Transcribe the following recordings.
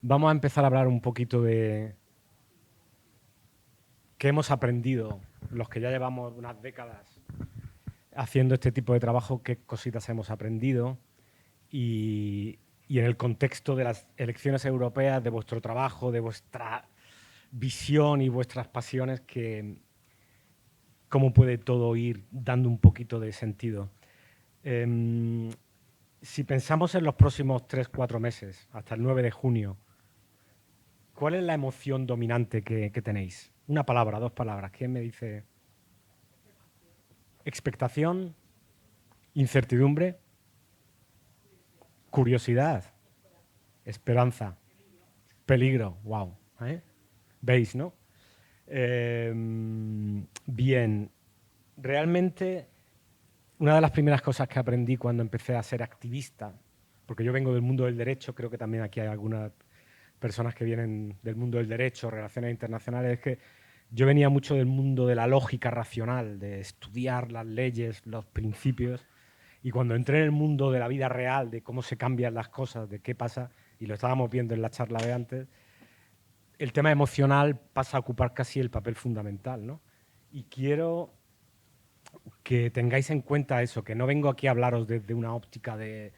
Vamos a empezar a hablar un poquito de qué hemos aprendido los que ya llevamos unas décadas haciendo este tipo de trabajo, qué cositas hemos aprendido y en el contexto de las elecciones europeas, de vuestro trabajo, de vuestra visión y vuestras pasiones, cómo puede todo ir dando un poquito de sentido. Si pensamos en los próximos 3 o 4 meses, hasta el 9 de junio, ¿cuál es la emoción dominante que tenéis? Una palabra, 2 palabras. ¿Quién me dice? Expectación, incertidumbre, curiosidad, esperanza, peligro. Wow. ¿Eh? ¿Veis, no? Bien. Realmente, una de las primeras cosas que aprendí cuando empecé a ser activista, porque yo vengo del mundo del derecho, creo que también aquí hay algunas personas que vienen del mundo del derecho, relaciones internacionales, es que yo venía mucho del mundo de la lógica racional, de estudiar las leyes, los principios, y cuando entré en el mundo de la vida real, de cómo se cambian las cosas, de qué pasa, y lo estábamos viendo en la charla de antes, el tema emocional pasa a ocupar casi el papel fundamental, ¿no? Y quiero que tengáis en cuenta eso, que no vengo aquí a hablaros desde una óptica de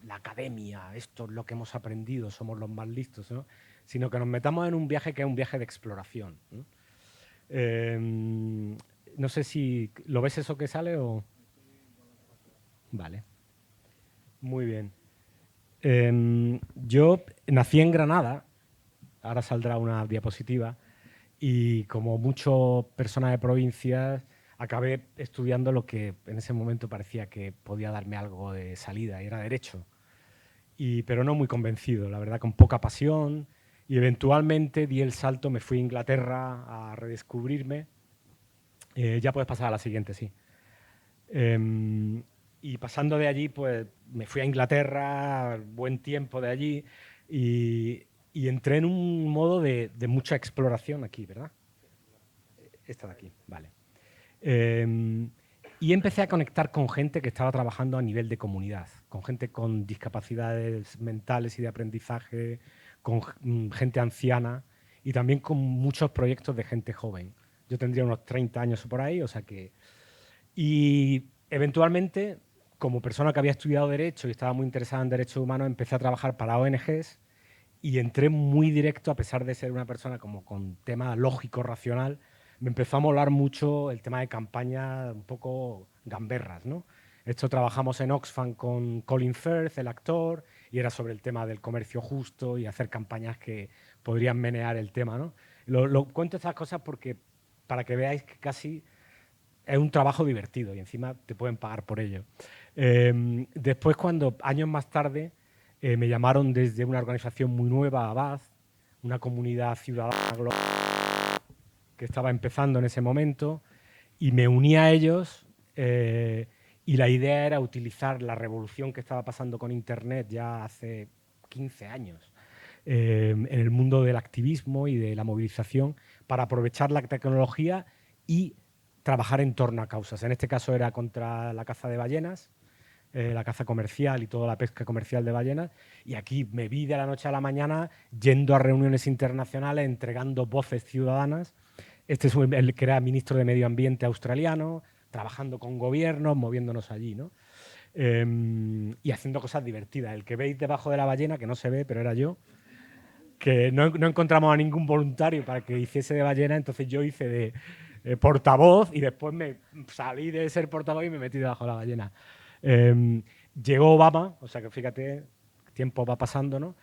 la academia, esto es lo que hemos aprendido, somos los más listos, ¿no? Sino que nos metamos en un viaje que es un viaje de exploración, ¿no? No sé si lo ves eso que sale o... Vale, muy bien. Yo nací en Granada, ahora saldrá una diapositiva, y como muchas personas de provincias, acabé estudiando lo que en ese momento parecía que podía darme algo de salida, y era derecho. Pero no muy convencido, la verdad, con poca pasión, y eventualmente di el salto, me fui a Inglaterra a redescubrirme. Ya puedes pasar a la siguiente, sí. Eh, y pasando de allí, pues me fui a Inglaterra, buen tiempo de allí, y entré en un modo de mucha exploración aquí, ¿verdad? Esta de aquí, vale. Eh, y empecé a conectar con gente que estaba trabajando a nivel de comunidad, con gente con discapacidades mentales y de aprendizaje, con gente anciana y también con muchos proyectos de gente joven. Yo tendría unos 30 años o por ahí, o sea que... Y eventualmente, como persona que había estudiado Derecho y estaba muy interesada en derechos humanos, empecé a trabajar para ONGs y entré muy directo, a pesar de ser una persona como con tema lógico, racional, me empezó a molar mucho el tema de campaña un poco gamberras, ¿no? Esto trabajamos en Oxfam con Colin Firth, el actor, y era sobre el tema del comercio justo y hacer campañas que podrían menear el tema, ¿no? Cuento estas cosas porque para que veáis que casi es un trabajo divertido y encima te pueden pagar por ello. Después, cuando años más tarde me llamaron desde una organización muy nueva, Abad, una comunidad ciudadana global que estaba empezando en ese momento, y me uní a ellos. Y la idea era utilizar la revolución que estaba pasando con Internet ya hace 15 años en el mundo del activismo y de la movilización para aprovechar la tecnología y trabajar en torno a causas. En este caso era contra la caza de ballenas, la caza comercial y toda la pesca comercial de ballenas. Y aquí me vi de la noche a la mañana yendo a reuniones internacionales, entregando voces ciudadanas. Este es el que era ministro de Medio Ambiente australiano, trabajando con gobiernos, moviéndonos allí, ¿no? Y haciendo cosas divertidas. El que veis debajo de la ballena, que no se ve, pero era yo, que no encontramos a ningún voluntario para que hiciese de ballena, entonces yo hice de portavoz y después me salí de ser portavoz y me metí debajo de la ballena. Eh, Llegó Obama, o sea que fíjate, el tiempo va pasando, ¿no?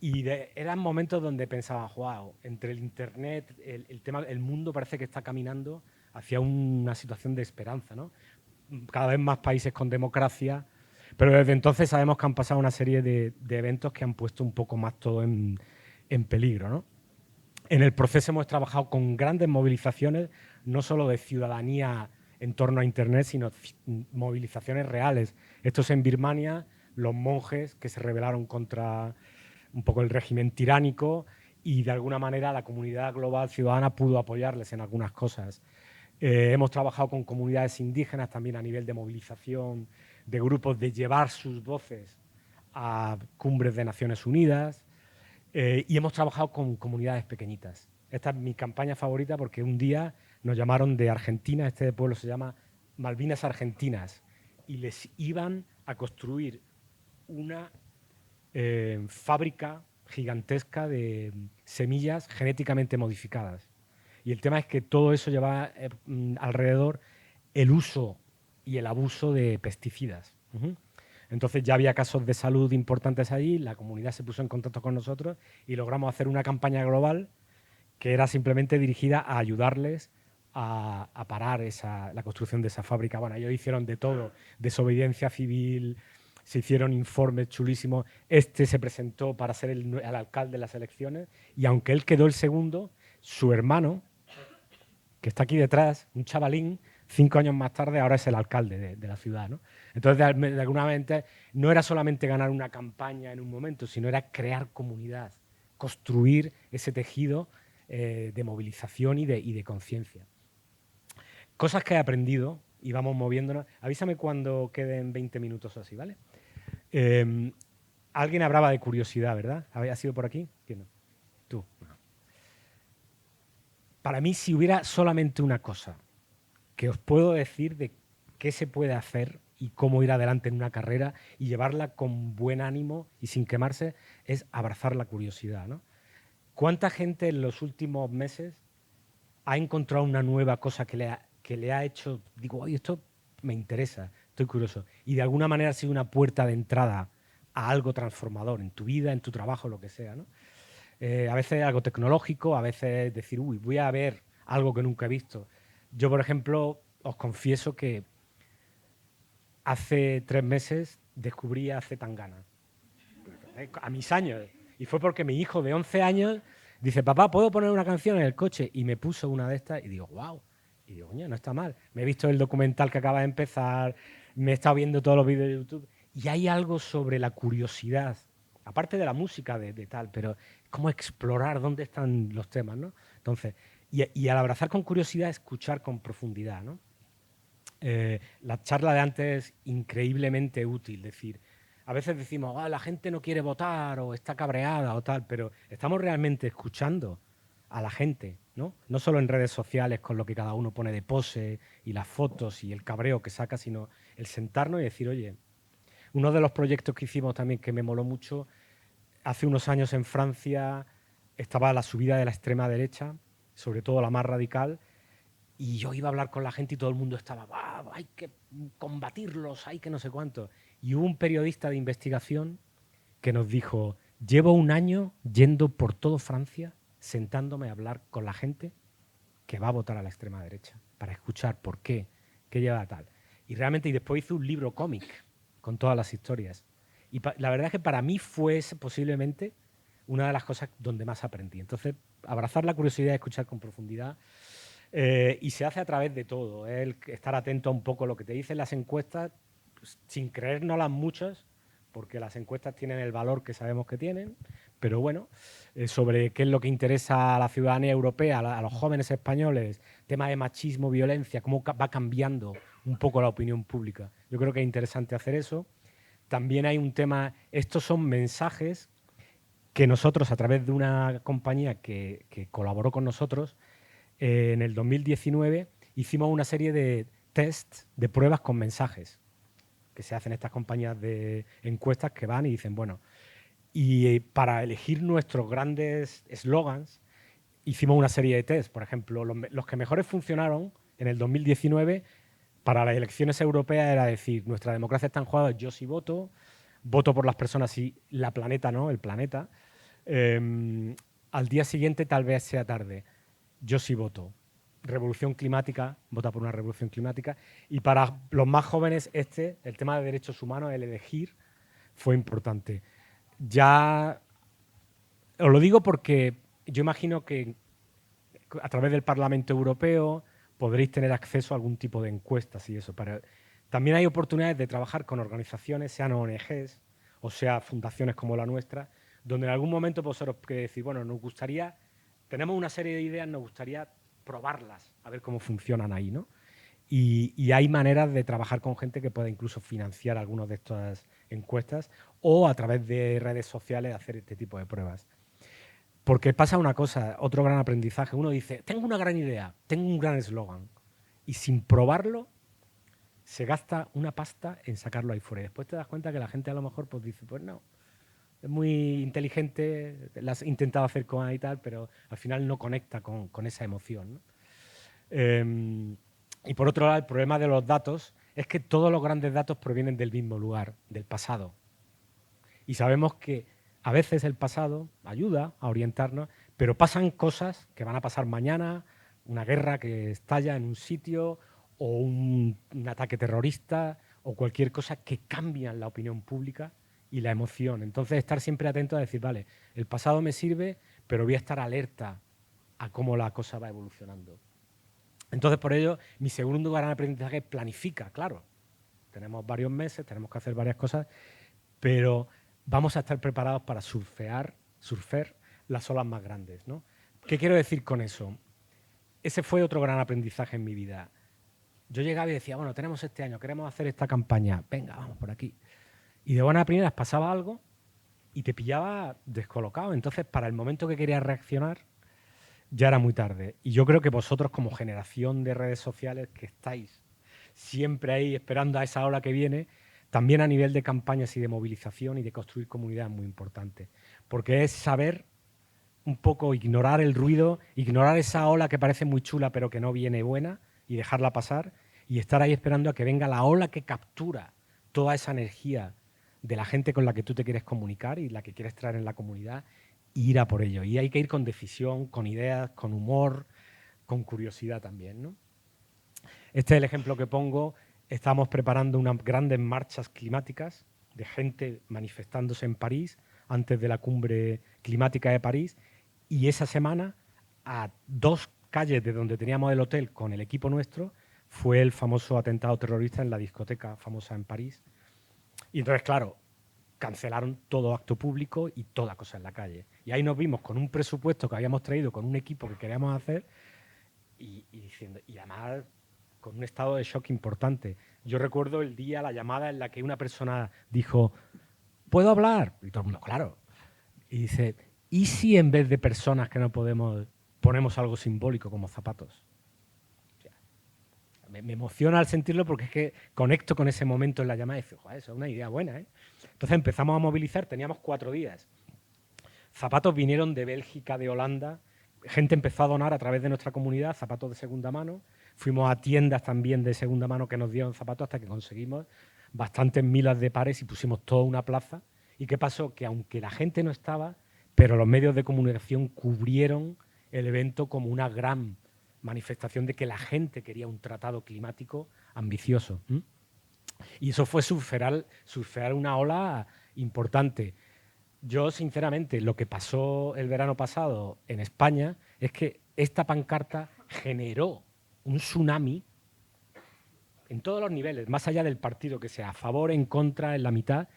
Eran momentos donde pensaba, wow, entre el Internet, el tema, el mundo parece que está caminando hacia una situación de esperanza, ¿no? Cada vez más países con democracia, pero desde entonces sabemos que han pasado una serie de eventos que han puesto un poco más todo en peligro, ¿no? En el proceso hemos trabajado con grandes movilizaciones, no solo de ciudadanía en torno a Internet, sino movilizaciones reales. Esto es en Birmania, los monjes que se rebelaron contra un poco el régimen tiránico y de alguna manera la comunidad global ciudadana pudo apoyarles en algunas cosas. Hemos trabajado con comunidades indígenas también a nivel de movilización, de grupos, de llevar sus voces a cumbres de Naciones Unidas. Y hemos trabajado con comunidades pequeñitas. Esta es mi campaña favorita porque un día nos llamaron de Argentina, este pueblo se llama Malvinas Argentinas, y les iban a construir una fábrica gigantesca de semillas genéticamente modificadas. Y el tema es que todo eso lleva alrededor el uso y el abuso de pesticidas. Entonces ya había casos de salud importantes allí, la comunidad se puso en contacto con nosotros y logramos hacer una campaña global que era simplemente dirigida a ayudarles a parar la construcción de esa fábrica. Bueno, ellos hicieron de todo, desobediencia civil, se hicieron informes chulísimos. Este se presentó para ser el alcalde de las elecciones y aunque él quedó el segundo, su hermano, que está aquí detrás, un chavalín, 5 años más tarde, ahora es el alcalde de la ciudad, ¿no? Entonces, de alguna manera, no era solamente ganar una campaña en un momento, sino era crear comunidad, construir ese tejido de movilización y de conciencia. Cosas que he aprendido y vamos moviéndonos. Avísame cuando queden 20 minutos o así, ¿vale? Alguien hablaba de curiosidad, ¿verdad? ¿Ha sido por aquí? ¿Quién no? Tú. Para mí, si hubiera solamente una cosa que os puedo decir de qué se puede hacer y cómo ir adelante en una carrera y llevarla con buen ánimo y sin quemarse, es abrazar la curiosidad, ¿no? ¿Cuánta gente en los últimos meses ha encontrado una nueva cosa que le ha hecho, digo, oye, esto me interesa, estoy curioso, y de alguna manera ha sido una puerta de entrada a algo transformador en tu vida, en tu trabajo, lo que sea, ¿no? A veces algo tecnológico, a veces decir, uy, voy a ver algo que nunca he visto. Yo, por ejemplo, os confieso que hace 3 meses descubrí a Zetangana, a mis años. Y fue porque mi hijo de 11 años dice, papá, ¿puedo poner una canción en el coche? Y me puso una de estas y digo, wow. Y digo, coño, no está mal. Me he visto el documental que acaba de empezar, me he estado viendo todos los vídeos de YouTube. Y hay algo sobre la curiosidad, aparte de la música de tal, pero cómo explorar dónde están los temas, ¿no? Entonces, y al abrazar con curiosidad, escuchar con profundidad, ¿no? La charla de antes es increíblemente útil, decir, a veces decimos, la gente no quiere votar o está cabreada o tal, pero estamos realmente escuchando a la gente, ¿no? No solo en redes sociales con lo que cada uno pone de pose y las fotos y el cabreo que saca, sino el sentarnos y decir, oye, uno de los proyectos que hicimos también que me moló mucho, hace unos años en Francia estaba la subida de la extrema derecha, sobre todo la más radical, y yo iba a hablar con la gente y todo el mundo estaba, hay que combatirlos, hay que no sé cuánto. Y hubo un periodista de investigación que nos dijo, llevo un año yendo por todo Francia, sentándome a hablar con la gente que va a votar a la extrema derecha, para escuchar por qué lleva tal. Y realmente, y después hice un libro cómic con todas las historias. Y la verdad es que para mí fue posiblemente una de las cosas donde más aprendí. Entonces, abrazar la curiosidad y escuchar con profundidad. Y se hace a través de todo. El estar atento a un poco a lo que te dicen las encuestas, pues, sin creérnoslas muchas, porque las encuestas tienen el valor que sabemos que tienen, pero bueno, sobre qué es lo que interesa a la ciudadanía europea, a los jóvenes españoles, tema de machismo, violencia, cómo va cambiando un poco la opinión pública. Yo creo que es interesante hacer eso. También hay un tema, estos son mensajes que nosotros, a través de una compañía que colaboró con nosotros, en el 2019 hicimos una serie de tests, de pruebas con mensajes que se hacen estas compañías de encuestas que van y dicen, bueno, y para elegir nuestros grandes eslogans hicimos una serie de tests. Por ejemplo, los que mejores funcionaron en el 2019 para las elecciones europeas era decir, nuestra democracia está en juego, yo sí voto, voto por las personas y la planeta no, el planeta. Al día siguiente tal vez sea tarde. Yo sí voto. Revolución climática, vota por una revolución climática. Y para los más jóvenes, el tema de derechos humanos, el elegir, fue importante. Ya os lo digo porque yo imagino que a través del Parlamento Europeo podréis tener acceso a algún tipo de encuestas y eso. Pero también hay oportunidades de trabajar con organizaciones, sean ONGs o sea fundaciones como la nuestra, donde en algún momento vosotros que decir, bueno, nos gustaría, tenemos una serie de ideas, nos gustaría probarlas, a ver cómo funcionan ahí, ¿no? Y hay maneras de trabajar con gente que pueda incluso financiar algunas de estas encuestas o a través de redes sociales hacer este tipo de pruebas. Porque pasa una cosa, otro gran aprendizaje. Uno dice, tengo una gran idea, tengo un gran eslogan. Y sin probarlo, se gasta una pasta en sacarlo ahí fuera. Y después te das cuenta que la gente a lo mejor pues dice, pues no, es muy inteligente, la has intentado hacer con y tal, pero al final no conecta con esa emoción, ¿no? Y por otro lado, el problema de los datos es que todos los grandes datos provienen del mismo lugar, del pasado. Y sabemos que a veces el pasado ayuda a orientarnos, pero pasan cosas que van a pasar mañana, una guerra que estalla en un sitio o un ataque terrorista o cualquier cosa que cambian la opinión pública y la emoción. Entonces, estar siempre atento a decir, vale, el pasado me sirve, pero voy a estar alerta a cómo la cosa va evolucionando. Entonces, por ello, mi segundo gran aprendizaje es planifica, claro. Tenemos varios meses, tenemos que hacer varias cosas, pero vamos a estar preparados para surfear las olas más grandes, ¿no? ¿Qué quiero decir con eso? Ese fue otro gran aprendizaje en mi vida. Yo llegaba y decía, bueno, tenemos este año, queremos hacer esta campaña, venga, vamos por aquí. Y de buenas a primeras pasaba algo y te pillaba descolocado. Entonces, para el momento que querías reaccionar, ya era muy tarde. Y yo creo que vosotros, como generación de redes sociales que estáis siempre ahí esperando a esa ola que viene, también a nivel de campañas y de movilización y de construir comunidad es muy importante. Porque es saber un poco ignorar el ruido, ignorar esa ola que parece muy chula pero que no viene buena y dejarla pasar y estar ahí esperando a que venga la ola que captura toda esa energía de la gente con la que tú te quieres comunicar y la que quieres traer en la comunidad e ir a por ello. Y hay que ir con decisión, con ideas, con humor, con curiosidad también, ¿no? Este es el ejemplo que pongo. Estamos preparando unas grandes marchas climáticas de gente manifestándose en París antes de la cumbre climática de París. Y esa semana, a 2 calles de donde teníamos el hotel con el equipo nuestro, fue el famoso atentado terrorista en la discoteca famosa en París. Y entonces, claro, cancelaron todo acto público y toda cosa en la calle. Y ahí nos vimos con un presupuesto que habíamos traído, con un equipo que queríamos hacer, diciendo, y además con un estado de shock importante. Yo recuerdo el día, la llamada en la que una persona dijo, ¿puedo hablar? Y todo el mundo, claro. Y dice, ¿y si en vez de personas que no podemos, ponemos algo simbólico como zapatos? O sea, me emociona al sentirlo porque es que conecto con ese momento en la llamada y digo, eso es una idea buena, ¿eh? Entonces empezamos a movilizar, teníamos 4 días. Zapatos vinieron de Bélgica, de Holanda, gente empezó a donar a través de nuestra comunidad zapatos de segunda mano. Fuimos a tiendas también de segunda mano que nos dieron zapatos hasta que conseguimos bastantes miles de pares y pusimos toda una plaza. ¿Y qué pasó? Que aunque la gente no estaba, pero los medios de comunicación cubrieron el evento como una gran manifestación de que la gente quería un tratado climático ambicioso. Y eso fue surfear una ola importante. Yo, sinceramente, lo que pasó el verano pasado en España es que esta pancarta generó un tsunami en todos los niveles, más allá del partido que sea, a favor, en contra, en la mitad,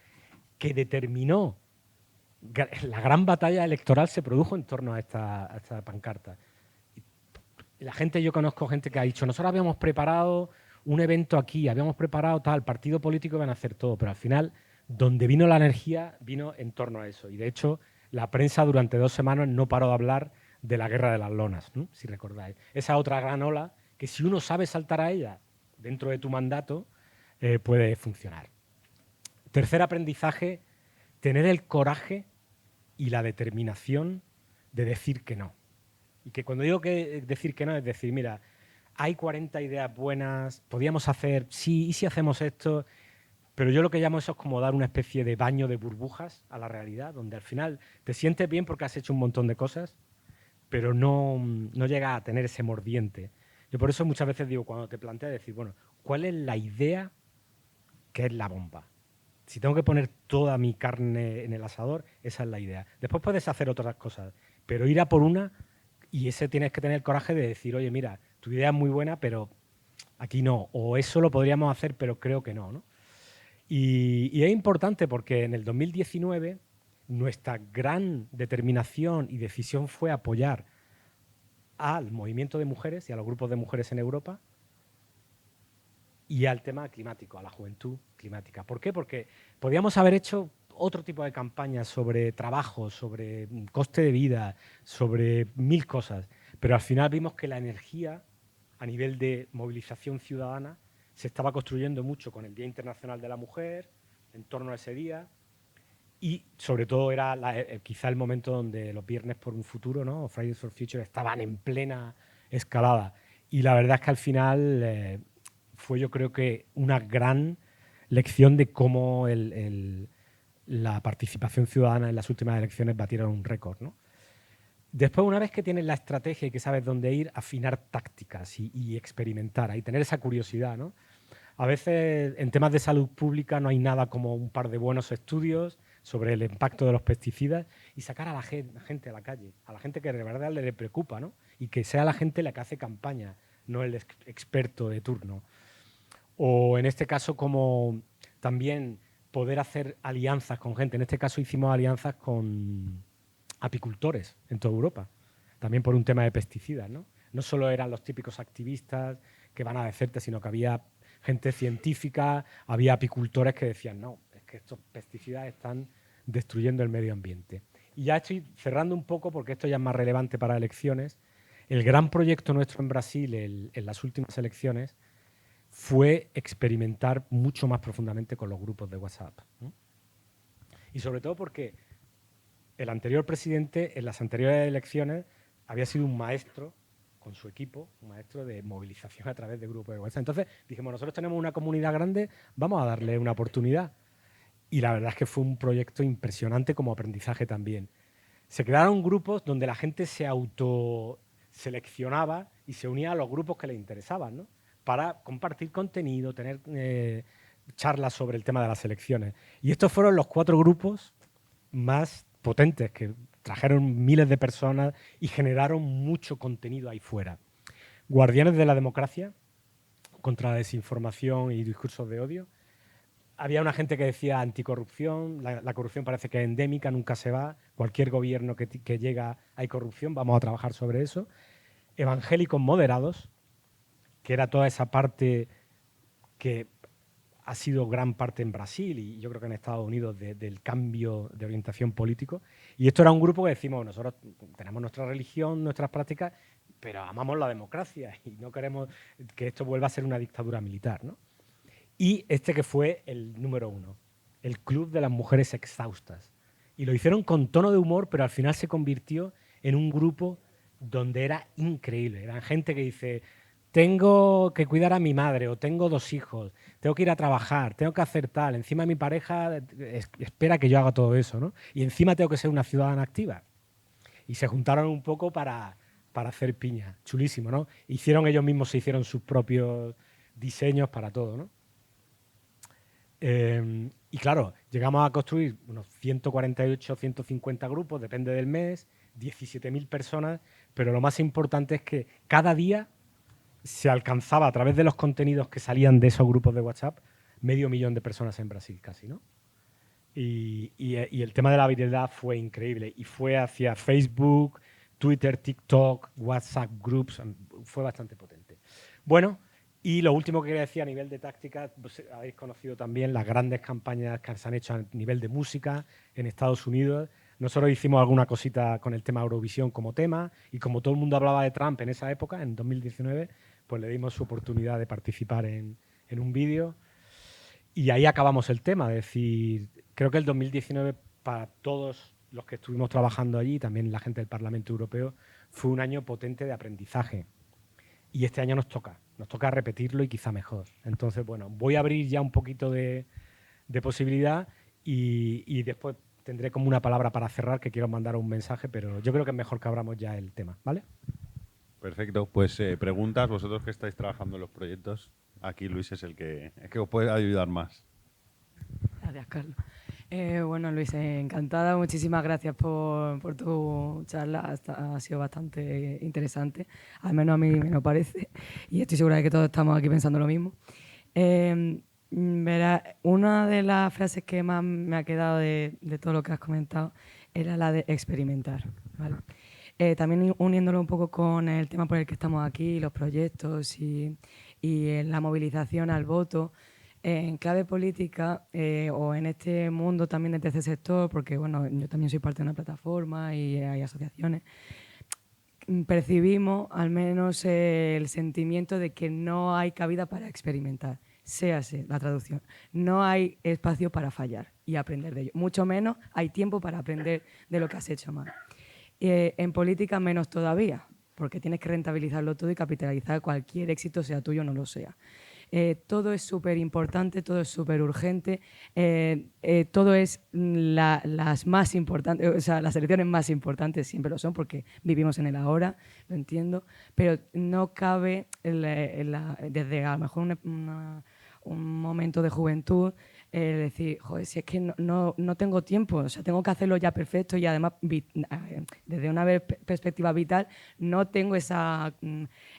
que determinó la gran batalla electoral se produjo en torno a esta pancarta. La gente, yo conozco gente que ha dicho, nosotros habíamos preparado un evento aquí, habíamos preparado tal, partido político iban a hacer todo, pero al final, donde vino la energía, vino en torno a eso. Y de hecho, la prensa durante 2 semanas no paró de hablar de la guerra de las lonas, ¿no? Si recordáis. Esa otra gran ola que si uno sabe saltar a ella dentro de tu mandato, puede funcionar. Tercer aprendizaje, tener el coraje y la determinación de decir que no. Y que cuando digo que decir que no, es decir, mira, hay 40 ideas buenas, podríamos hacer, sí, y si hacemos esto, pero yo lo que llamo eso es como dar una especie de baño de burbujas a la realidad, donde al final te sientes bien porque has hecho un montón de cosas, pero no llega a tener ese mordiente. Yo por eso muchas veces digo, cuando te planteas decir, bueno, ¿cuál es la idea que es la bomba? Si tengo que poner toda mi carne en el asador, esa es la idea. Después puedes hacer otras cosas, pero ir a por una y ese tienes que tener el coraje de decir, oye, mira, tu idea es muy buena, pero aquí no. O eso lo podríamos hacer, pero creo que no, ¿no? Y es importante porque en el 2019 nuestra gran determinación y decisión fue apoyar al movimiento de mujeres y a los grupos de mujeres en Europa y al tema climático, a la juventud climática. ¿Por qué? Porque podíamos haber hecho otro tipo de campañas sobre trabajo, sobre coste de vida, sobre 1000 cosas, pero al final vimos que la energía a nivel de movilización ciudadana se estaba construyendo mucho con el Día Internacional de la Mujer, en torno a ese día, y sobre todo era quizá el momento donde los Viernes por un Futuro, ¿no? O Fridays for Future, estaban en plena escalada. Y la verdad es que al final fue, yo creo que una gran lección de cómo la participación ciudadana en las últimas elecciones batieron un récord, ¿no? Después, una vez que tienes la estrategia y que sabes dónde ir, afinar tácticas y experimentar, y tener esa curiosidad, ¿no? A veces en temas de salud pública no hay nada como un par de buenos estudios sobre el impacto de los pesticidas y sacar a la gente a la calle, a la gente que de verdad le preocupa, ¿no? Y que sea la gente la que hace campaña, no el experto de turno. O en este caso, como también poder hacer alianzas con gente. En este caso hicimos alianzas con apicultores en toda Europa, también por un tema de pesticidas, ¿no? No solo eran los típicos activistas que van a decirte, sino que había gente científica, había apicultores que decían, no, es que estos pesticidas están destruyendo el medio ambiente. Y ya estoy cerrando un poco, porque esto ya es más relevante para elecciones. El gran proyecto nuestro en Brasil en las últimas elecciones fue experimentar mucho más profundamente con los grupos de WhatsApp, ¿no? Y sobre todo porque el anterior presidente, en las anteriores elecciones, había sido un maestro con su equipo, un maestro de movilización a través de grupos de WhatsApp. Entonces dijimos, nosotros tenemos una comunidad grande, vamos a darle una oportunidad. Y la verdad es que fue un proyecto impresionante como aprendizaje también. Se crearon grupos donde la gente se autoseleccionaba y se unía a los grupos que le interesaban, ¿no? Para compartir contenido, tener charlas sobre el tema de las elecciones. Y estos fueron los 4 grupos más potentes que trajeron miles de personas y generaron mucho contenido ahí fuera. Guardianes de la democracia contra la desinformación y discursos de odio. Había una gente que decía anticorrupción, la corrupción parece que es endémica, nunca se va, cualquier gobierno que llega hay corrupción, vamos a trabajar sobre eso. Evangélicos moderados, que era toda esa parte que ha sido gran parte en Brasil y yo creo que en Estados Unidos del cambio de orientación político. Y esto era un grupo que decimos, nosotros tenemos nuestra religión, nuestras prácticas, pero amamos la democracia y no queremos que esto vuelva a ser una dictadura militar, ¿no? Y este que fue el número 1, el Club de las Mujeres Exhaustas. Y lo hicieron con tono de humor, pero al final se convirtió en un grupo donde era increíble. Eran gente que dice, tengo que cuidar a mi madre o tengo 2 hijos, tengo que ir a trabajar, tengo que hacer tal, encima mi pareja espera que yo haga todo eso, ¿no? Y encima tengo que ser una ciudadana activa. Y se juntaron un poco para hacer piña. Chulísimo, ¿no? Ellos mismos se hicieron sus propios diseños para todo, ¿no? Y claro, llegamos a construir unos 148, 150 grupos, depende del mes, 17.000 personas, pero lo más importante es que cada día se alcanzaba a través de los contenidos que salían de esos grupos de WhatsApp 500.000 de personas en Brasil casi, ¿no? Y el tema de la viralidad fue increíble y fue hacia Facebook, Twitter, TikTok, WhatsApp Groups, fue bastante potente. Bueno, y lo último que quería decir a nivel de táctica, pues, habéis conocido también las grandes campañas que se han hecho a nivel de música en Estados Unidos. Nosotros hicimos alguna cosita con el tema Eurovisión como tema y como todo el mundo hablaba de Trump en esa época, en 2019, pues le dimos su oportunidad de participar en un vídeo y ahí acabamos el tema. Es decir, creo que el 2019 para todos los que estuvimos trabajando allí, también la gente del Parlamento Europeo, fue un año potente de aprendizaje. Y este año nos toca repetirlo y quizá mejor. Entonces, bueno, voy a abrir ya un poquito de posibilidad y después tendré como una palabra para cerrar que quiero mandar un mensaje, pero yo creo que es mejor que abramos ya el tema, ¿vale? Perfecto, pues preguntas, vosotros que estáis trabajando en los proyectos, aquí Luis es el que os puede ayudar más. Gracias, Carlos. Bueno, Luis, encantada. Muchísimas gracias por tu charla. Ha sido bastante interesante. Al menos a mí me lo parece. Y estoy segura de que todos estamos aquí pensando lo mismo. Una de las frases que más me ha quedado de todo lo que has comentado era la de experimentar, ¿vale? También uniéndolo un poco con el tema por el que estamos aquí, los proyectos y la movilización al voto. En clave política o en este mundo también del tercer sector, porque bueno, yo también soy parte de una plataforma y hay asociaciones, percibimos al menos el sentimiento de que no hay cabida para experimentar, séase la traducción. No hay espacio para fallar y aprender de ello. Mucho menos hay tiempo para aprender de lo que has hecho mal. En política menos todavía, porque tienes que rentabilizarlo todo y capitalizar cualquier éxito, sea tuyo o no lo sea. Todo es súper importante, todo es súper urgente, todo es las más importantes, o sea, las elecciones más importantes siempre lo son porque vivimos en el ahora, lo entiendo, pero no cabe desde a lo mejor un momento de juventud decir, joder, si es que no tengo tiempo, o sea, tengo que hacerlo ya perfecto y además desde una perspectiva vital no tengo esa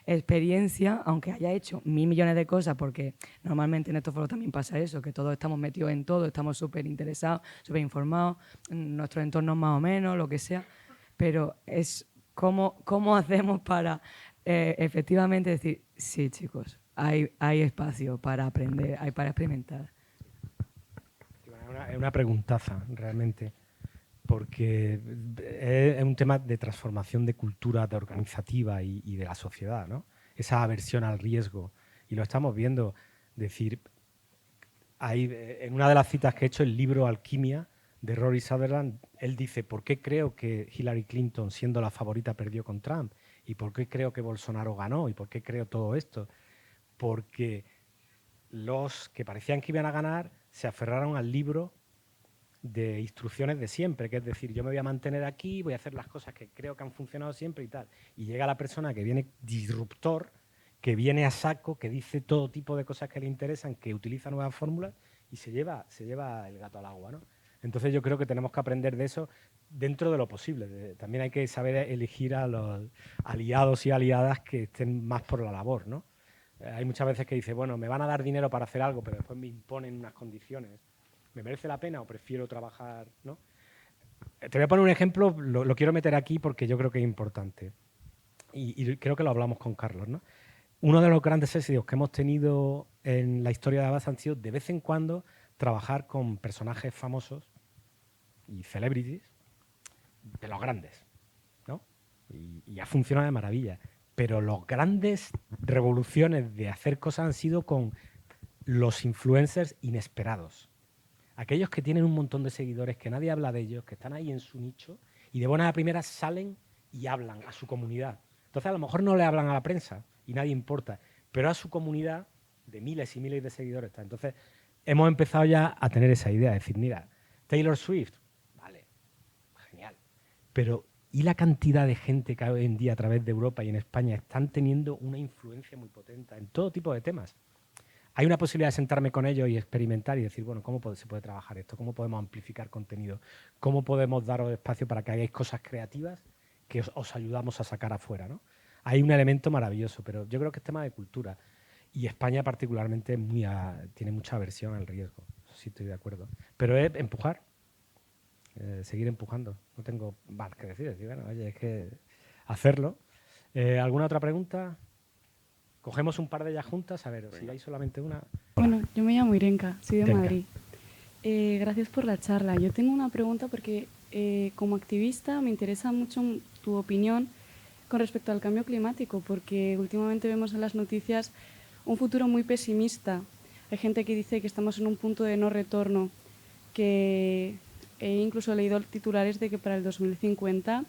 experiencia, aunque haya hecho 1000 millones de cosas, porque normalmente en estos foros también pasa eso, que todos estamos metidos en todo, estamos súper interesados, súper informados, nuestros entornos más o menos, lo que sea, pero es cómo hacemos para efectivamente decir, sí, chicos, hay espacio para aprender, hay para experimentar. Es una preguntaza, realmente, porque es un tema de transformación de cultura, de organizativa y de la sociedad, ¿no? Esa aversión al riesgo. Y lo estamos viendo. Decir, en una de las citas que he hecho, el libro Alquimia, de Rory Sutherland, él dice, ¿por qué creo que Hillary Clinton, siendo la favorita, perdió con Trump? ¿Y por qué creo que Bolsonaro ganó? ¿Y por qué creo todo esto? Porque los que parecían que iban a ganar se aferraron al libro de instrucciones de siempre, que es decir, yo me voy a mantener aquí, voy a hacer las cosas que creo que han funcionado siempre y tal. Y llega la persona que viene disruptor, que viene a saco, que dice todo tipo de cosas que le interesan, que utiliza nuevas fórmulas y se lleva el gato al agua, ¿no? Entonces yo creo que tenemos que aprender de eso dentro de lo posible. También hay que saber elegir a los aliados y aliadas que estén más por la labor, ¿no? Hay muchas veces que dice, bueno, me van a dar dinero para hacer algo, pero después me imponen unas condiciones. ¿Me merece la pena o prefiero trabajar? ¿No? Te voy a poner un ejemplo, lo quiero meter aquí porque yo creo que es importante. Y creo que lo hablamos con Carlos, ¿no? Uno de los grandes éxitos que hemos tenido en la historia de Avast han sido de vez en cuando trabajar con personajes famosos y celebrities de los grandes, ¿no? Y ha funcionado de maravilla. Pero las grandes revoluciones de hacer cosas han sido con los influencers inesperados. Aquellos que tienen un montón de seguidores, que nadie habla de ellos, que están ahí en su nicho y de buenas a primeras salen y hablan a su comunidad. Entonces a lo mejor no le hablan a la prensa y nadie importa, pero a su comunidad de miles y miles de seguidores. Entonces hemos empezado ya a tener esa idea, de decir, mira, Taylor Swift, vale, genial, pero ¿y la cantidad de gente que hoy en día a través de Europa y en España están teniendo una influencia muy potente en todo tipo de temas? Hay una posibilidad de sentarme con ellos y experimentar y decir, bueno, ¿cómo se puede trabajar esto? ¿Cómo podemos amplificar contenido? ¿Cómo podemos daros espacio para que hagáis cosas creativas que os ayudamos a sacar afuera, ¿no? Hay un elemento maravilloso, pero yo creo que es tema de cultura. Y España particularmente tiene mucha aversión al riesgo. Sí, estoy de acuerdo. Pero es empujar, seguir empujando. No tengo más que decir. Bueno, oye, es que hacerlo. ¿Alguna otra pregunta? Cogemos un par de ellas juntas, a ver, si hay solamente una. Bueno, yo me llamo Irenka, soy de Irenka. Madrid. Gracias por la charla. Yo tengo una pregunta porque como activista me interesa mucho tu opinión con respecto al cambio climático, porque últimamente vemos en las noticias un futuro muy pesimista. Hay gente que dice que estamos en un punto de no retorno, que he incluso leído titulares de que para el 2050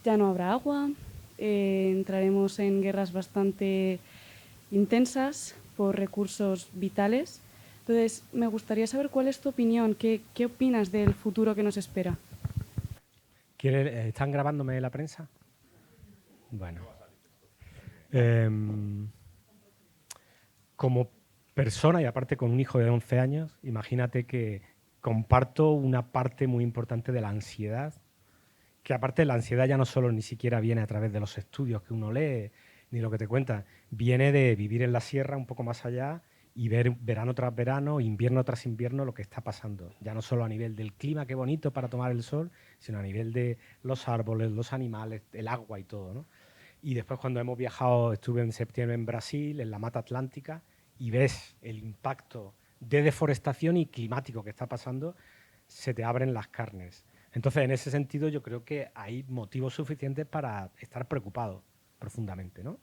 ya no habrá agua, entraremos en guerras bastante intensas por recursos vitales. Entonces, me gustaría saber cuál es tu opinión, qué opinas del futuro que nos espera. ¿Están grabándome la prensa? Bueno. Como persona y aparte con un hijo de 11 años, imagínate que comparto una parte muy importante de la ansiedad, que aparte la ansiedad ya no solo ni siquiera viene a través de los estudios que uno lee, ni lo que te cuentan, viene de vivir en la sierra un poco más allá y ver verano tras verano, invierno tras invierno lo que está pasando. Ya no solo a nivel del clima, qué bonito para tomar el sol, sino a nivel de los árboles, los animales, el agua y todo, ¿no? Y después cuando hemos viajado, estuve en septiembre en Brasil, en la Mata Atlántica, y ves el impacto de deforestación y climático que está pasando, se te abren las carnes. Entonces, en ese sentido, yo creo que hay motivos suficientes para estar preocupados profundamente, ¿no?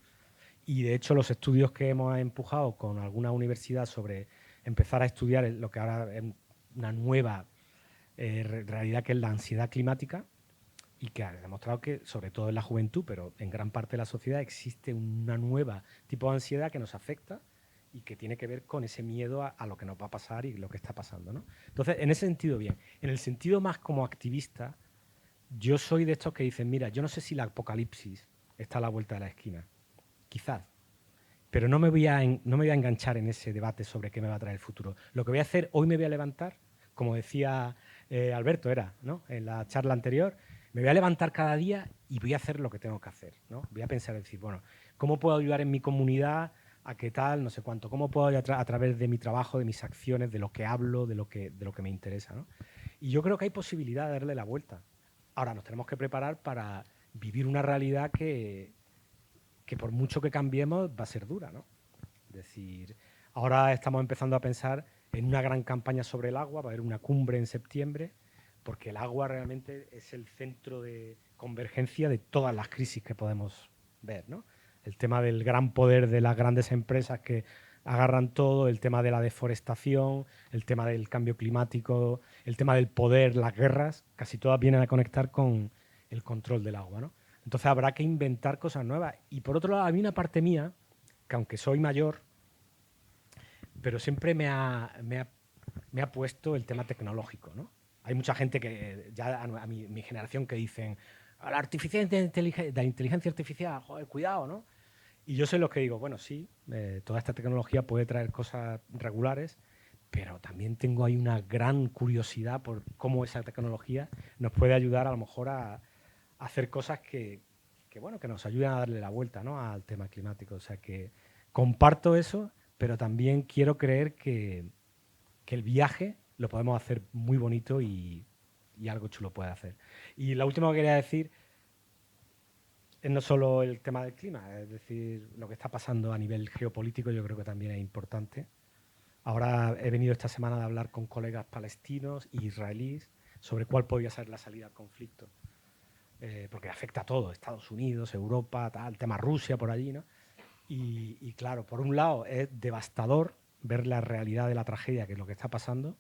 Y de hecho, los estudios que hemos empujado con alguna universidad sobre empezar a estudiar lo que ahora es una nueva realidad, que es la ansiedad climática, y que ha demostrado que, sobre todo en la juventud, pero en gran parte de la sociedad, existe una nueva tipo de ansiedad que nos afecta y que tiene que ver con ese miedo a lo que nos va a pasar y lo que está pasando, ¿no? Entonces, en ese sentido, bien. En el sentido más como activista, yo soy de estos que dicen, mira, yo no sé si la apocalipsis está a la vuelta de la esquina. Quizás. Pero no me voy a enganchar en ese debate sobre qué me va a traer el futuro. Lo que voy a hacer, hoy me voy a levantar, como decía Alberto, ¿no? En la charla anterior, me voy a levantar cada día y voy a hacer lo que tengo que hacer, ¿no? Voy a pensar, decir, bueno, ¿cómo puedo ayudar en mi comunidad a qué tal, no sé cuánto? ¿Cómo puedo ayudar a través de mi trabajo, de mis acciones, de lo que hablo, de lo que me interesa, ¿no? Y yo creo que hay posibilidad de darle la vuelta. Ahora nos tenemos que preparar para vivir una realidad que por mucho que cambiemos va a ser dura, ¿no? Es decir, ahora estamos empezando a pensar en una gran campaña sobre el agua, va a haber una cumbre en septiembre, porque el agua realmente es el centro de convergencia de todas las crisis que podemos ver, ¿no? El tema del gran poder de las grandes empresas que agarran todo, el tema de la deforestación, el tema del cambio climático, el tema del poder, las guerras, casi todas vienen a conectar con el control del agua, ¿no? Entonces habrá que inventar cosas nuevas. Y por otro lado, hay una parte mía, que aunque soy mayor, pero siempre me ha puesto el tema tecnológico, ¿no? Hay mucha gente que, ya a mi generación, que dicen, la inteligencia artificial, joder, cuidado, ¿no? Y yo soy los que digo, bueno, sí, toda esta tecnología puede traer cosas regulares, pero también tengo ahí una gran curiosidad por cómo esa tecnología nos puede ayudar a lo mejor a hacer cosas que nos ayuden a darle la vuelta, ¿no?, al tema climático. O sea que comparto eso, pero también quiero creer que el viaje lo podemos hacer muy bonito y algo chulo puede hacer. Y lo último que quería decir es no solo el tema del clima, es decir, lo que está pasando a nivel geopolítico yo creo que también es importante. Ahora he venido esta semana de hablar con colegas palestinos e israelíes sobre cuál podría ser la salida al conflicto. Porque afecta a todo, Estados Unidos, Europa, tal, tema Rusia por allí, ¿no? Y claro, por un lado es devastador ver la realidad de la tragedia, que es lo que está pasando.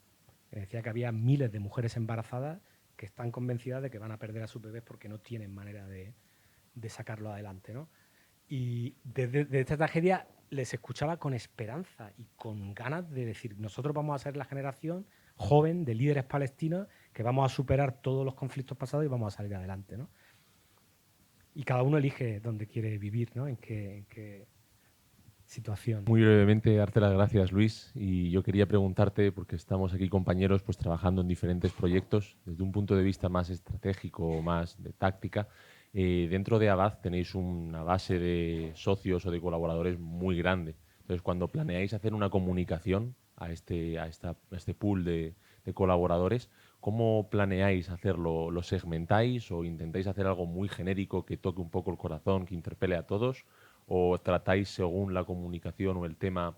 Me decía que había miles de mujeres embarazadas que están convencidas de que van a perder a sus bebés porque no tienen manera de sacarlo adelante, ¿no? Y de esta tragedia les escuchaba con esperanza y con ganas de decir, nosotros vamos a ser la generación joven de líderes palestinos que vamos a superar todos los conflictos pasados y vamos a salir adelante, ¿no? Y cada uno elige dónde quiere vivir, ¿no? En qué situación. Muy brevemente, darte las gracias, Luis. Y yo quería preguntarte, porque estamos aquí compañeros pues trabajando en diferentes proyectos, desde un punto de vista más estratégico o más de táctica. Dentro de Abad tenéis una base de socios o de colaboradores muy grande. Entonces, cuando planeáis hacer una comunicación a este pool de colaboradores, ¿cómo planeáis hacerlo? ¿Lo segmentáis o intentáis hacer algo muy genérico que toque un poco el corazón, que interpele a todos? ¿O tratáis, según la comunicación o el tema,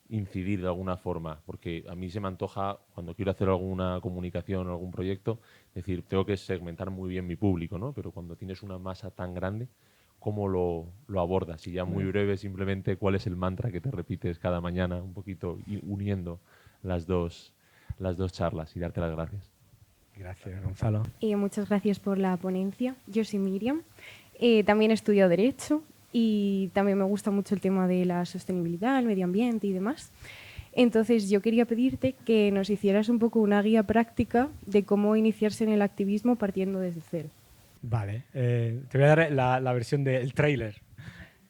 incidir de alguna forma? Porque a mí se me antoja, cuando quiero hacer alguna comunicación o algún proyecto, decir, tengo que segmentar muy bien mi público, ¿no? Pero cuando tienes una masa tan grande, ¿cómo lo abordas? Y ya muy breve, simplemente, ¿cuál es el mantra que te repites cada mañana, un poquito uniendo las dos charlas? Y darte las gracias. Gracias, Gonzalo. Muchas gracias por la ponencia. Yo soy Miriam. También estudio Derecho y también me gusta mucho el tema de la sostenibilidad, el medio ambiente y demás. Entonces, yo quería pedirte que nos hicieras un poco una guía práctica de cómo iniciarse en el activismo partiendo desde cero. Vale, te voy a dar la versión del tráiler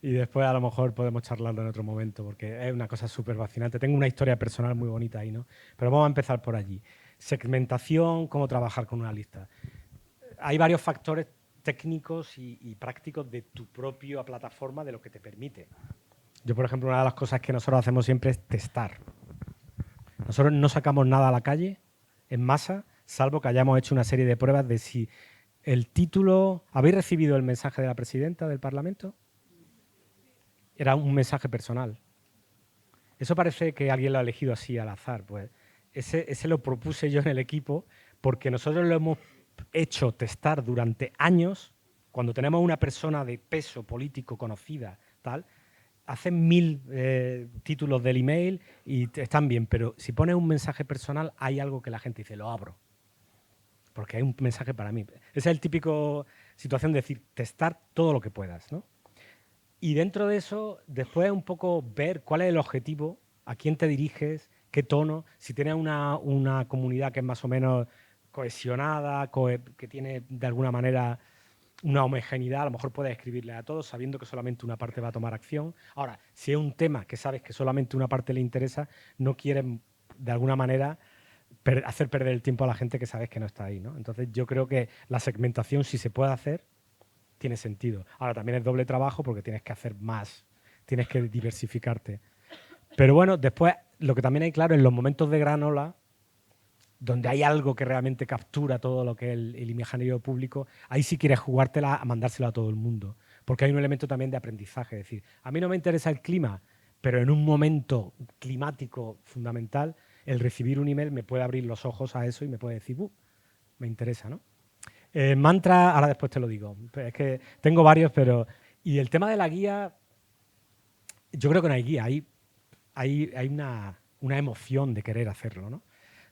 y después a lo mejor podemos charlarlo en otro momento porque es una cosa súper fascinante. Tengo una historia personal muy bonita ahí, ¿no? Pero vamos a empezar por allí. Segmentación, cómo trabajar con una lista. Hay varios factores técnicos y prácticos de tu propia plataforma, de lo que te permite. Yo, por ejemplo, una de las cosas que nosotros hacemos siempre es testar. Nosotros no sacamos nada a la calle en masa, salvo que hayamos hecho una serie de pruebas de si el título... ¿Habéis recibido el mensaje de la presidenta del Parlamento? Era un mensaje personal. Eso parece que alguien lo ha elegido así al azar. Pues ese lo propuse yo en el equipo porque nosotros lo hemos hecho testar durante años. Cuando tenemos una persona de peso político conocida, tal, hacen 1000 títulos del email y están bien, pero si pones un mensaje personal hay algo que la gente dice, lo abro. Porque hay un mensaje para mí. Esa es el típico situación de decir, testar todo lo que puedas, ¿no? Y dentro de eso, después un poco ver cuál es el objetivo, a quién te diriges, qué tono, si tienes una comunidad que es más o menos cohesionada, que tiene de alguna manera una homogeneidad, a lo mejor puedes escribirle a todos sabiendo que solamente una parte va a tomar acción. Ahora, si es un tema que sabes que solamente una parte le interesa, no quieres de alguna manera hacer perder el tiempo a la gente que sabes que no está ahí, ¿no? Entonces yo creo que la segmentación, si se puede hacer, tiene sentido. Ahora también es doble trabajo porque tienes que hacer más, tienes que diversificarte. Pero bueno, después lo que también hay claro, en los momentos de gran ola, donde hay algo que realmente captura todo lo que es el imaginario público, ahí sí quieres jugártela a mandárselo a todo el mundo. Porque hay un elemento también de aprendizaje. Es decir, a mí no me interesa el clima, pero en un momento climático fundamental, el recibir un email me puede abrir los ojos a eso y me puede decir, me interesa, ¿no? Mantra, ahora después te lo digo. Es que tengo varios, pero... Y el tema de la guía, yo creo que no hay guía. Hay una emoción de querer hacerlo, ¿no?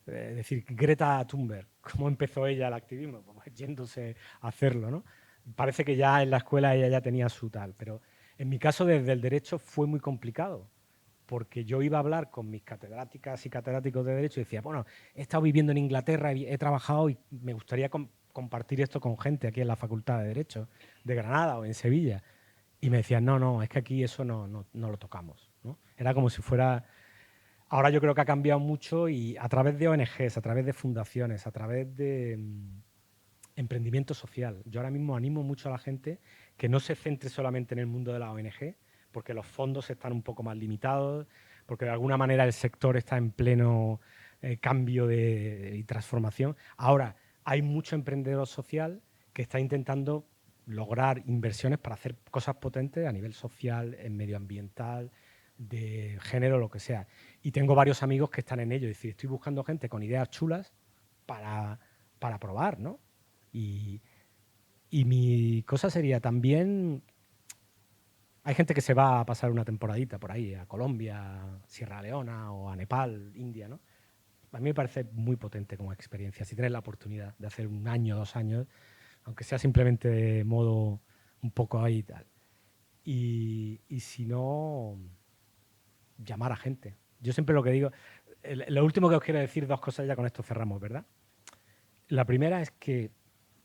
Es decir, Greta Thunberg, ¿cómo empezó ella el activismo? Pues yéndose a hacerlo, ¿no? Parece que ya en la escuela ella ya tenía su tal, pero en mi caso desde el derecho fue muy complicado, porque yo iba a hablar con mis catedráticas y catedráticos de derecho y decía, bueno, he estado viviendo en Inglaterra, he trabajado y me gustaría compartir esto con gente aquí en la Facultad de Derecho de Granada o en Sevilla. Y me decían, no, es que aquí eso no lo tocamos, ¿no? Era como si fuera... Ahora yo creo que ha cambiado mucho y a través de ONGs, a través de fundaciones, a través de emprendimiento social. Yo ahora mismo animo mucho a la gente que no se centre solamente en el mundo de la ONG, porque los fondos están un poco más limitados, porque de alguna manera el sector está en pleno cambio y transformación. Ahora, hay mucho emprendedor social que está intentando lograr inversiones para hacer cosas potentes a nivel social, medioambiental, de género, lo que sea. Y tengo varios amigos que están en ello. Es decir, estoy buscando gente con ideas chulas para probar, ¿no? Y mi cosa sería también... Hay gente que se va a pasar una temporadita por ahí, a Colombia, Sierra Leona o a Nepal, India, ¿no? A mí me parece muy potente como experiencia. Si tienes la oportunidad de hacer 1 año, 2 años, aunque sea simplemente de modo un poco ahí y tal. Y si no, llamar a gente. Yo siempre lo que digo, lo último que os quiero decir, 2 cosas, ya con esto cerramos, ¿verdad? La primera es que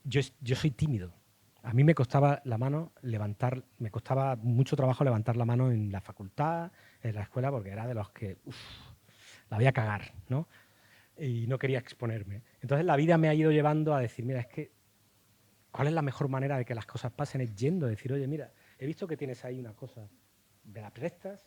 yo soy tímido. A mí me costaba me costaba mucho trabajo levantar la mano en la facultad, en la escuela, porque era de los que la voy a cagar, ¿no? Y no quería exponerme. Entonces la vida me ha ido llevando a decir, mira, es que ¿cuál es la mejor manera de que las cosas pasen? Es yendo, decir, oye, mira, he visto que tienes ahí una cosa, ¿me la prestas?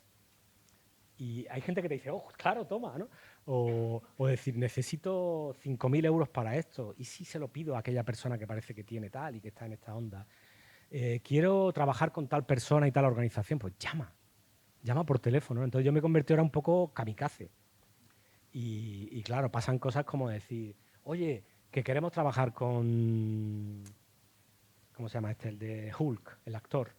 Y hay gente que te dice, claro, toma, ¿no? O decir, necesito 5.000 euros para esto. ¿Y si se lo pido a aquella persona que parece que tiene tal y que está en esta onda? Quiero trabajar con tal persona y tal organización. Pues llama por teléfono. Entonces yo me convertí ahora un poco kamikaze. Y claro, pasan cosas como decir, oye, que queremos trabajar con... ¿Cómo se llama este? El de Hulk, el actor.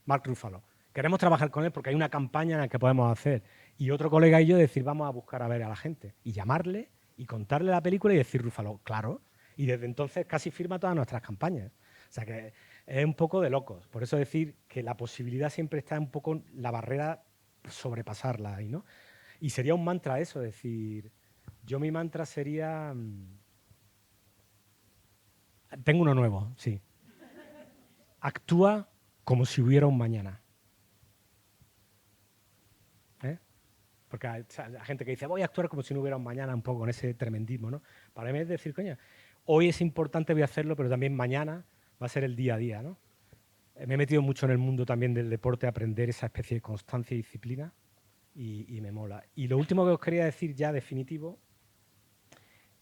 Mark Ruffalo. Queremos trabajar con él porque hay una campaña en la que podemos hacer. Y otro colega y yo decir, vamos a buscar a ver a la gente. Y llamarle y contarle la película y decir, Ruffalo, claro. Y desde entonces casi firma todas nuestras campañas. O sea que es un poco de locos. Por eso decir que la posibilidad siempre está un poco la barrera, sobrepasarla ahí, ¿no? Y sería un mantra eso, decir... Yo mi mantra sería... Tengo uno nuevo, sí. Actúa como si hubiera un mañana. Porque hay gente que dice, voy a actuar como si no hubiera un mañana, un poco con ese tremendismo, ¿no? Para mí es decir, coño, hoy es importante, voy a hacerlo, pero también mañana va a ser el día a día, ¿no? Me he metido mucho en el mundo también del deporte, a aprender esa especie de constancia y disciplina y me mola. Y lo último que os quería decir ya definitivo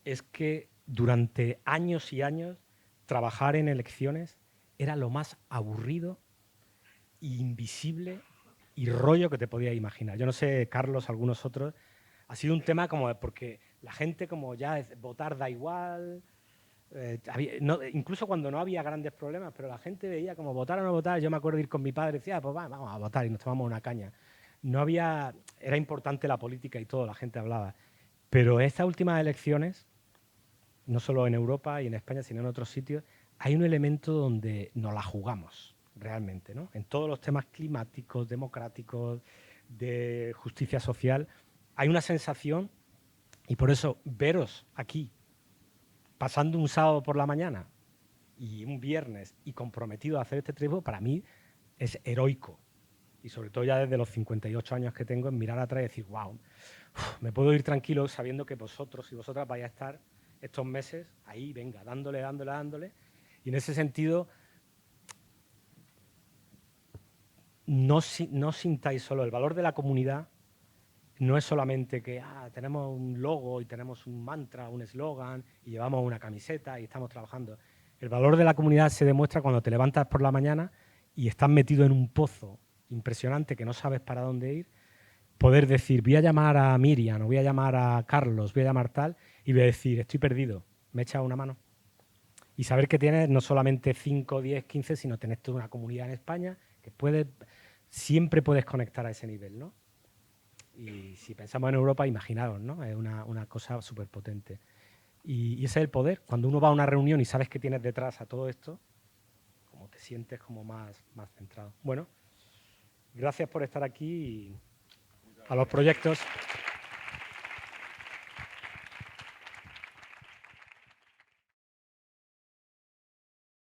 es que durante años y años trabajar en elecciones era lo más aburrido e invisible y rollo que te podías imaginar. Yo no sé, Carlos, algunos otros, ha sido un tema como porque la gente como ya votar da igual, incluso cuando no había grandes problemas, pero la gente veía como votar o no votar. Yo me acuerdo de ir con mi padre y decía, pues vamos a votar y nos tomamos una caña. No había, era importante la política y todo, la gente hablaba. Pero en estas últimas elecciones, no solo en Europa y en España, sino en otros sitios, hay un elemento donde nos la jugamos realmente, ¿no? En todos los temas climáticos, democráticos, de justicia social, hay una sensación, y por eso veros aquí, pasando un sábado por la mañana y un viernes y comprometido a hacer este tributo, para mí es heroico. Y sobre todo ya desde los 58 años que tengo, en mirar atrás y decir, wow, me puedo ir tranquilo sabiendo que vosotros y vosotras vais a estar estos meses ahí, venga, dándole. Y en ese sentido, no sintáis solo el valor de la comunidad. No es solamente que tenemos un logo y tenemos un mantra, un eslogan y llevamos una camiseta y estamos trabajando. El valor de la comunidad se demuestra cuando te levantas por la mañana y estás metido en un pozo impresionante que no sabes para dónde ir. Poder decir, voy a llamar a Miriam o voy a llamar a Carlos, voy a llamar tal y voy a decir, estoy perdido, ¿me echa una mano? Y saber que tienes no solamente 5, 10, 15, sino tenés toda una comunidad en España que siempre puedes conectar a ese nivel, ¿no? Y si pensamos en Europa, imaginaros, ¿no? Es una cosa súper potente. Y ese es el poder. Cuando uno va a una reunión y sabes que tienes detrás a todo esto, como te sientes como más centrado. Bueno, gracias por estar aquí y a los proyectos.